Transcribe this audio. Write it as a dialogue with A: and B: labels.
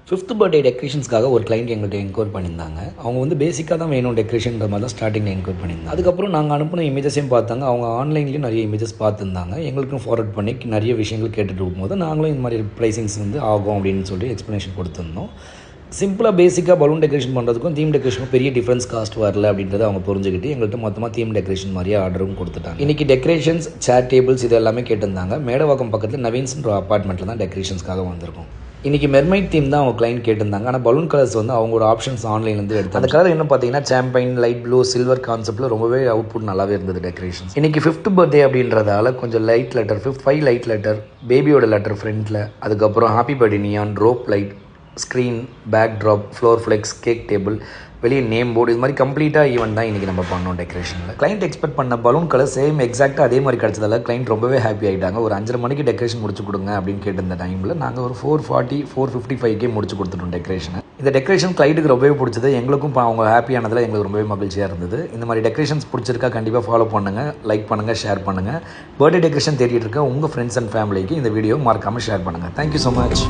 A: 5th birthday டெக்கரேஷன்ஸ்க்காக ஒரு client எங்கள்கிட்ட enquire பண்ணியிருந்தாங்க. அவங்க வந்து பேசிக்காக தான் வேணும் டெக்கரேஷன்ற மாதிரி தான் ஸ்டார்டிங்கில் என்கொயர் பண்ணியிருந்தாங்க. அதுக்கப்புறம் நாங்கள் அனுப்பின இமேஜஸையும் பார்த்தாங்க. அவங்க ஆன்லைன்லேயும் நிறைய இமேஜஸ் பார்த்துருந்தாங்க. எங்களுக்கும் ஃபார்வர்ட் பண்ணி நிறைய விஷயங்கள் கேட்டுட்டு இருக்கும்போது நாங்களும் இந்த மாதிரி ப்ரைசிங்ஸ் வந்து ஆகும் அப்படின்னு சொல்லி எக்ஸ்ப்ளனேஷன் கொடுத்துருந்தோம். சிம்பிளாக பேசிக்காக பலூன் டெக்கரேஷன் பண்ணுறதுக்கும் தீம் டெக்கரேஷனுக்கும் பெரிய டிஃப்ரென்ஸ் காஸ்ட் வரல அப்படின்றத அவங்க புரிஞ்சுக்கிட்டு எங்கள்கிட்ட மொத்தமாக தீம் டெக்கரேஷன் மாதிரியே ஆர்டரும் கொடுத்துட்டாங்க. இன்றைக்கி டெக்கரேஷன்ஸ், சேர், டேபிள்ஸ் இது எல்லாமே கேட்டிருந்தாங்க. மேடவாக்கம் பக்கத்தில் நவீன்ஸ்ன்ற அப்பார்ட்மெண்ட்டில் தான் டெக்கரேஷன்ஸ்க்காக வந்திருக்கும். இன்றைக்கி மெர்மைட் தீம் தான் அவங்க கிளைண்ட் கேட்டிருந்தாங்க. ஆனால் பலூன் கலர்ஸ் வந்து அவங்களோட ஆப்ஷன்ஸ் ஆன்லைன்லேருந்து எடுத்து அந்த கலர் என்ன பார்த்தீங்கன்னா சாம்பைன், லைட் ப்ளூ, சில்வர் கான்செப்ட்டில் ரொம்பவே அவுட்புட் நல்லாவே இருந்தது டெக்கரேஷன்ஸ். இன்றைக்கி 5th பர்த்டே அப்படின்றதால கொஞ்சம் லைட் லெட்டர், 5 லைட் லெட்டர், பேபியோட லெட்டர் ஃப்ரண்ட்டில், அதுக்கப்புறம் happy birthday neon, rope light, screen, backdrop, floor flex, cake table, வெளியே நேம் போர்டு, இது மாதிரி கம்ப்ளீட்டாக ஈவெண்ட் தான் இன்றைக்கி நம்ம பண்ணோம் டெக்கரேஷனில். கிளைண்ட் எக்ஸ்பெக்ட் பண்ண பலூன் கலர் சேம் எக்ஸாக்டாக அதே மாதிரி கிடச்சதால கிளைண்ட் ரொம்பவே ஹாப்பி ஆகிட்டாங்க. ஒரு 5:30 மணிக்கு டெக்கரேஷன் முடிச்சு கொடுங்க அப்படின்னு கேட்டிருந்த டைமில் நாங்கள் ஒரு 4:40, 4:55 முடிச்சு கொடுத்துட்டோம் டெக்கரேஷனை. இந்த டெக்கரேஷன் கிளைண்ட்டுக்கு ரொம்பவே பிடிச்சது. எங்களுக்கும் அவங்க ஹாப்பியானதில் எங்களுக்கு ரொம்பவே மகிழ்ச்சியாக இருந்தது. இந்த மாதிரி டெக்கரேஷன்ஸ் பிடிச்சிருக்கா கண்டிப்பாக ஃபாலோ பண்ணுங்கள், லைக் பண்ணுங்கள், ஷேர் பண்ணுங்கள். பர்த்டே டெக்கரேஷன் தேடிட்டு இருக்க உங்கள் ஃப்ரெண்ட்ஸ் அண்ட் ஃபேமிலிக்கு இந்த வீடியோ மறக்காமல் ஷேர் பண்ணுங்கள். Thank you so much.